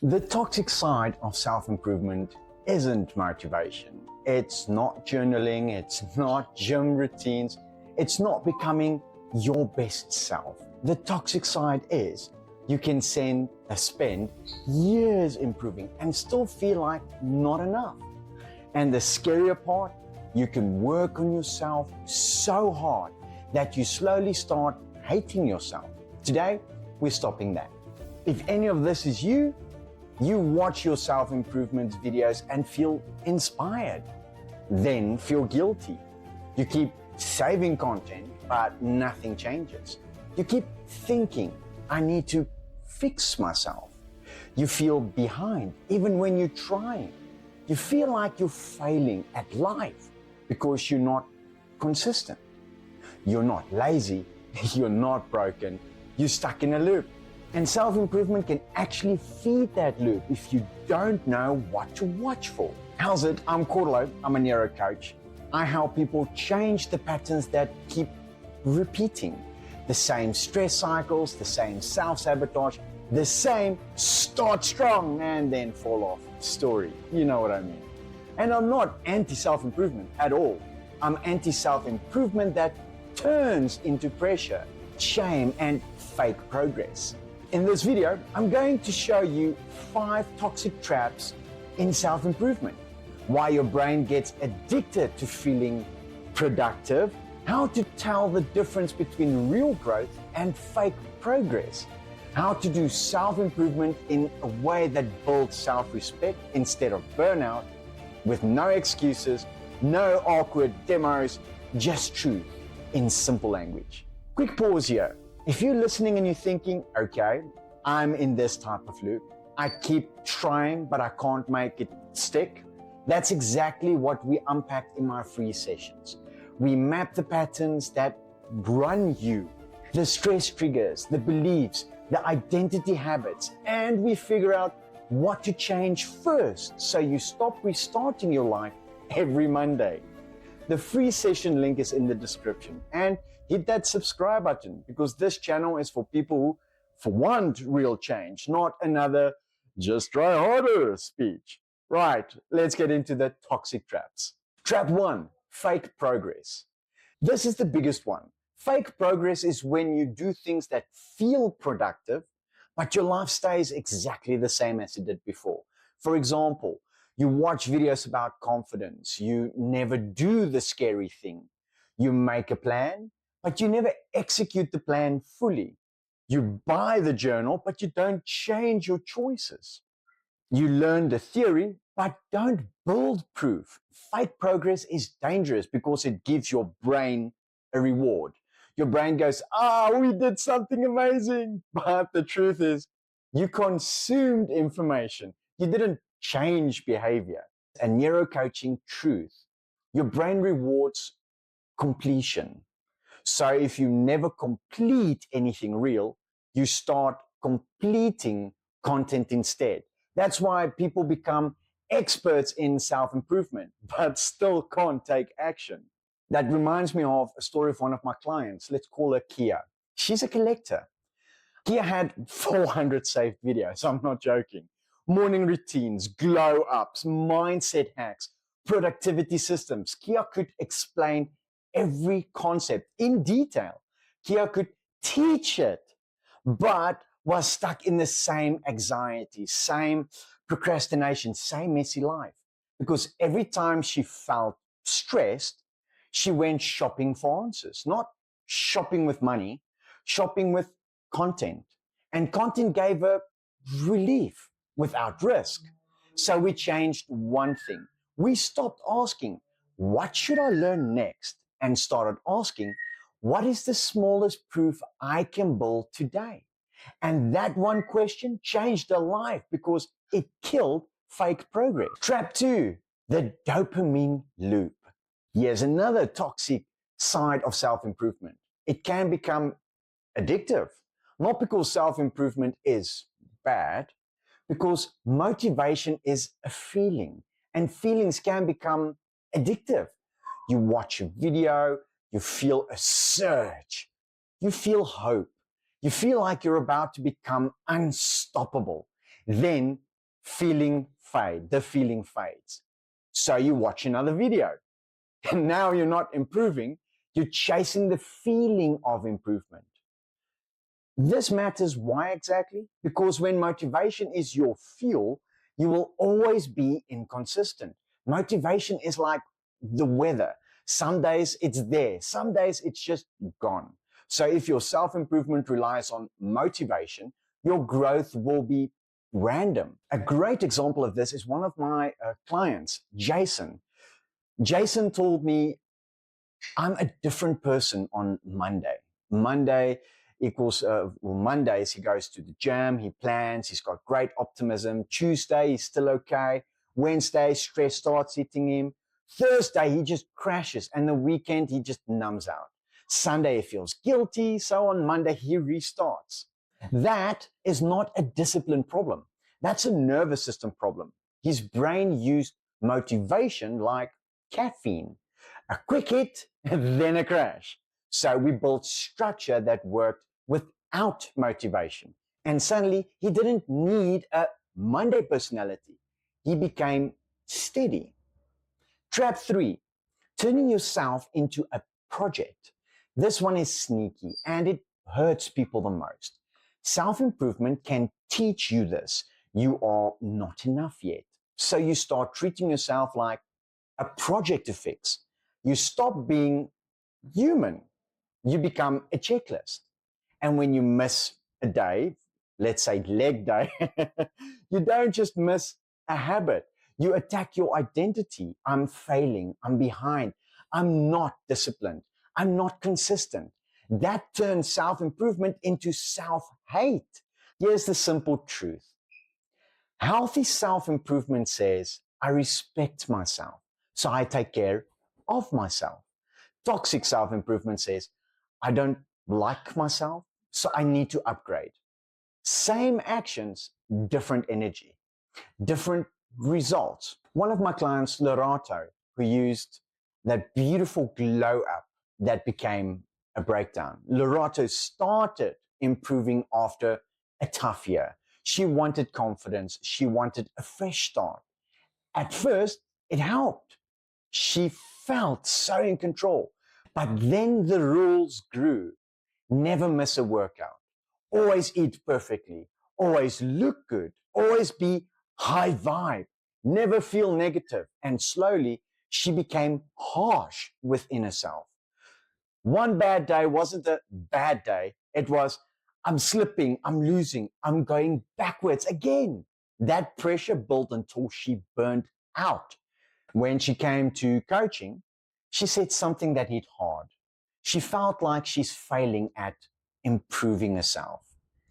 The toxic side of self-improvement isn't motivation. It's not journaling, it's not gym routines, it's not becoming your best self. The toxic side is you can spend years improving and still feel like not enough. And the scarier part, you can work on yourself so hard that you slowly start hating yourself. Today, we're stopping that. If any of this is you watch your self-improvement videos and feel inspired, then feel guilty. You keep saving content, but nothing changes. You keep thinking, I need to fix myself. You feel behind, even when you're trying. You feel like you're failing at life because you're not consistent. You're not lazy, you're not broken, you're stuck in a loop. And self-improvement can actually feed that loop if you don't know what to watch for. How's it? I'm Corlo, I'm a Neuro coach. I help people change the patterns that keep repeating. The same stress cycles, the same self-sabotage, the same start strong and then fall off story. You know what I mean. And I'm not anti-self-improvement at all. I'm anti-self-improvement that turns into pressure, shame, and fake progress. In this video, I'm going to show you 5 toxic traps in self-improvement, why your brain gets addicted to feeling productive, how to tell the difference between real growth and fake progress, how to do self-improvement in a way that builds self-respect instead of burnout, with no excuses, no awkward demos, just truth in simple language. Quick pause here. If you're listening and you're thinking, okay, I'm in this type of loop, I keep trying, but I can't make it stick. That's exactly what we unpacked in my free sessions. We map the patterns that run you, the stress triggers, the beliefs, the identity habits, and we figure out what to change first so you stop restarting your life every Monday. The free session link is in the description, and hit that subscribe button because this channel is for people who want real change, not another just try harder speech. Right, let's get into the toxic traps. Trap 1, fake progress. This is the biggest one. Fake progress is when you do things that feel productive, but your life stays exactly the same as it did before. For example, you watch videos about confidence, you never do the scary thing. You make a plan, but you never execute the plan fully. You buy the journal, but you don't change your choices. You learn the theory, but don't build proof. Fake progress is dangerous because it gives your brain a reward. Your brain goes, we did something amazing. But the truth is, you consumed information. You didn't change behavior. A neuro coaching truth. Your brain rewards completion. So if you never complete anything real, you start completing content instead. That's why people become experts in self-improvement, but still can't take action. That reminds me of a story of one of my clients. Let's call her Kia. She's a collector. Kia had 400 saved videos. I'm not joking. Morning routines, glow ups, mindset hacks, productivity systems. Kia could explain every concept in detail. Kia could teach it, but was stuck in the same anxiety, same procrastination, same messy life. Because every time she felt stressed, she went shopping for answers, not shopping with money, shopping with content. And content gave her relief without risk. So we changed one thing. We stopped asking, what should I learn next? And started asking, what is the smallest proof I can build today? And that one question changed her life because it killed fake progress. Trap 2, the dopamine loop. Here's another toxic side of self-improvement. It can become addictive, not because self-improvement is bad, because motivation is a feeling, and feelings can become addictive. You watch a video, you feel a surge, you feel hope, you feel like you're about to become unstoppable. Then the feeling fades. So you watch another video. And now you're not improving, you're chasing the feeling of improvement. This matters. Why exactly? Because when motivation is your fuel, you will always be inconsistent. Motivation is like the weather. Some days it's there, some days it's just gone. So if your self-improvement relies on motivation, your growth will be random. A great example of this is one of my clients, Jason. Jason told me, I'm a different person on Monday. Monday equals, Mondays he goes to the gym, he plans, he's got great optimism. Tuesday, he's still okay. Wednesday, stress starts hitting him. Thursday, he just crashes. And the weekend, he just numbs out. Sunday, he feels guilty. So on Monday, he restarts. That is not a discipline problem. That's a nervous system problem. His brain used motivation like caffeine. A quick hit, then a crash. So we built structure that worked without motivation. And suddenly he didn't need a Monday personality. He became steady. Trap 3, turning yourself into a project. This one is sneaky and it hurts people the most. Self-improvement can teach you this. You are not enough yet. So you start treating yourself like a project to fix. You stop being human. You become a checklist. And when you miss a day, let's say leg day, you don't just miss a habit. You attack your identity. I'm failing. I'm behind. I'm not disciplined. I'm not consistent. That turns self-improvement into self-hate. Here's the simple truth. Healthy self-improvement says, I respect myself, so I take care of myself. Toxic self-improvement says, I don't like myself, so I need to upgrade. Same actions, different energy, different results. One of my clients, Lorato, who used that beautiful glow up that became a breakdown. Lorato started improving after a tough year. She wanted confidence. She wanted a fresh start. At first, it helped. She felt so in control. But then the rules grew. Never miss a workout. Always eat perfectly. Always look good. Always be high vibe. Never feel negative. And slowly, she became harsh within herself. One bad day wasn't a bad day. It was, I'm slipping, I'm losing, I'm going backwards again. That pressure built until she burned out. When she came to coaching, she said something that hit hard. She felt like she's failing at improving herself.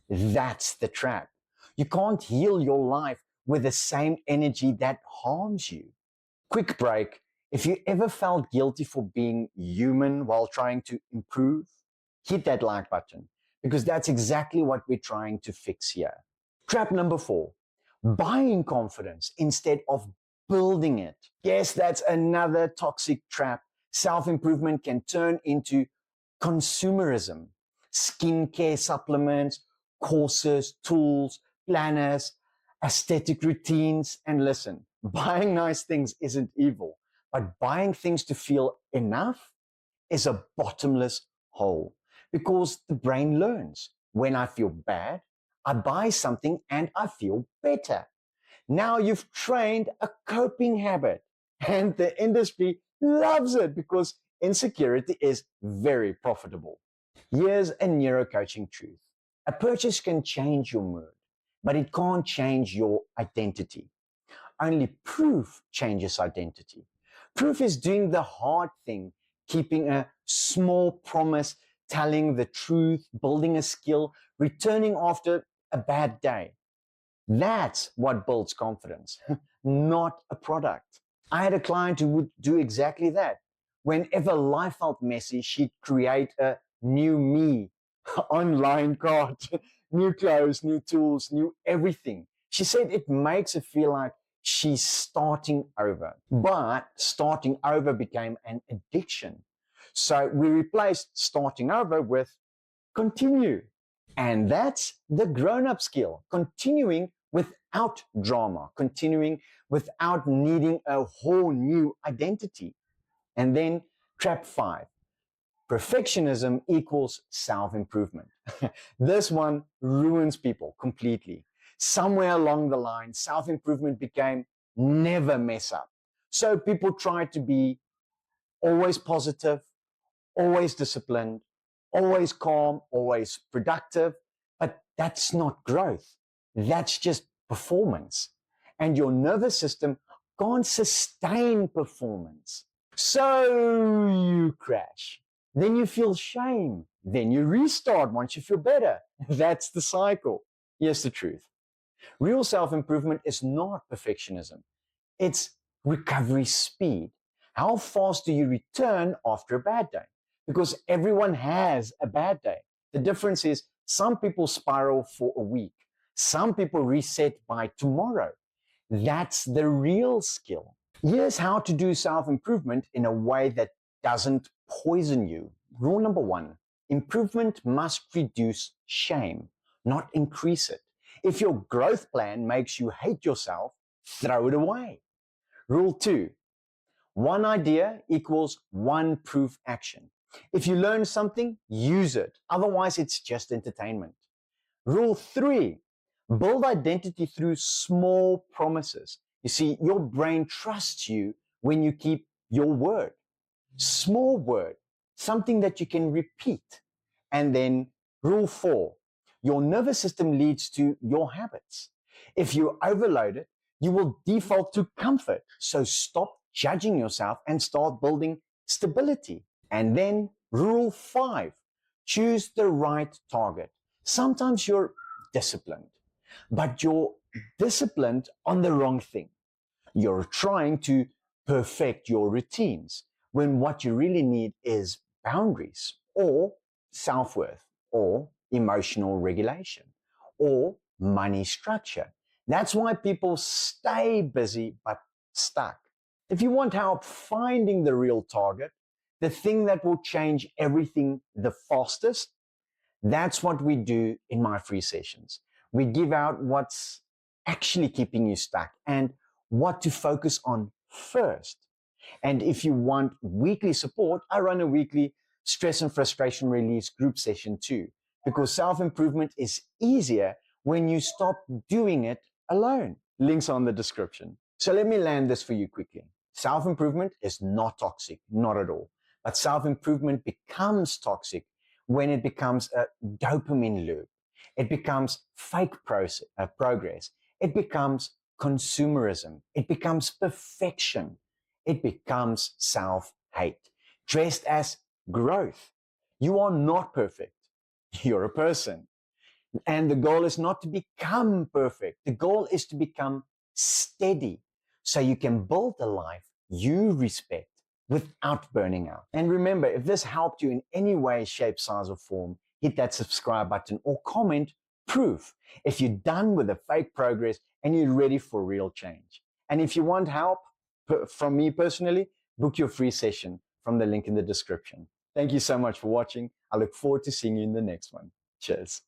That's the trap. You can't heal your life with the same energy that harms you. Quick break. If you ever felt guilty for being human while trying to improve, hit that like button because that's exactly what we're trying to fix here. Trap number 4, buying confidence instead of building it. Yes, that's another toxic trap. Self-improvement can turn into consumerism, skincare supplements, courses, tools, planners, aesthetic routines. And listen, buying nice things isn't evil, but buying things to feel enough is a bottomless hole because the brain learns. When I feel bad, I buy something and I feel better. Now you've trained a coping habit and the industry loves it because insecurity is very profitable. Here's a neuro coaching truth. A purchase can change your mood, but it can't change your identity. Only proof changes identity. Proof is doing the hard thing, keeping a small promise, telling the truth, building a skill, returning after a bad day. That's what builds confidence, not a product. I had a client who would do exactly that. Whenever life felt messy, she'd create a new me online card, new clothes, new tools, new everything. She said it makes her feel like she's starting over. But starting over became an addiction. So we replaced starting over with continue. And that's the grown-up skill, continuing without drama, continuing without needing a whole new identity. And then trap 5, perfectionism equals self-improvement. This one ruins people completely. Somewhere along the line, self-improvement became never mess up. So people tried to be always positive, always disciplined, always calm, always productive. But that's not growth. That's just performance. And your nervous system can't sustain performance. So you crash. Then you feel shame. Then you restart once you feel better. That's the cycle. Here's the truth. Real self-improvement is not perfectionism. It's recovery speed. How fast do you return after a bad day? Because everyone has a bad day. The difference is some people spiral for a week. Some people reset by tomorrow. That's the real skill. Here's how to do self-improvement in a way that doesn't poison you. Rule number 1, improvement must reduce shame, not increase it. If your growth plan makes you hate yourself, throw it away. Rule 2, one idea equals one proof action. If you learn something, use it. Otherwise, it's just entertainment. Rule 3, build identity through small promises. You see, your brain trusts you when you keep your word. Small word, something that you can repeat. And then rule 4, your nervous system leads to your habits. If you overload it, you will default to comfort. So stop judging yourself and start building stability. And then rule 5, choose the right target. Sometimes you're disciplined, but you're disciplined on the wrong thing. You're trying to perfect your routines when what you really need is boundaries or self-worth or emotional regulation or money structure. That's why people stay busy but stuck. If you want help finding the real target, the thing that will change everything the fastest, that's what we do in my free sessions. We give out what's actually keeping you stuck and what to focus on first. And if you want weekly support, I run a weekly stress and frustration release group session too, because self-improvement is easier when you stop doing it alone. Links are in the description. So let me land this for you quickly. Self-improvement is not toxic, not at all. But self-improvement becomes toxic when it becomes a dopamine loop. It becomes fake progress. It becomes consumerism. It becomes perfection. It becomes self-hate, dressed as growth. You are not perfect. You're a person. And the goal is not to become perfect. The goal is to become steady so you can build a life you respect without burning out. And remember, if this helped you in any way, shape, size, or form, hit that subscribe button or comment proof if you're done with the fake progress and you're ready for real change. And if you want help from me personally, book your free session from the link in the description. Thank you so much for watching. I look forward to seeing you in the next one. Cheers.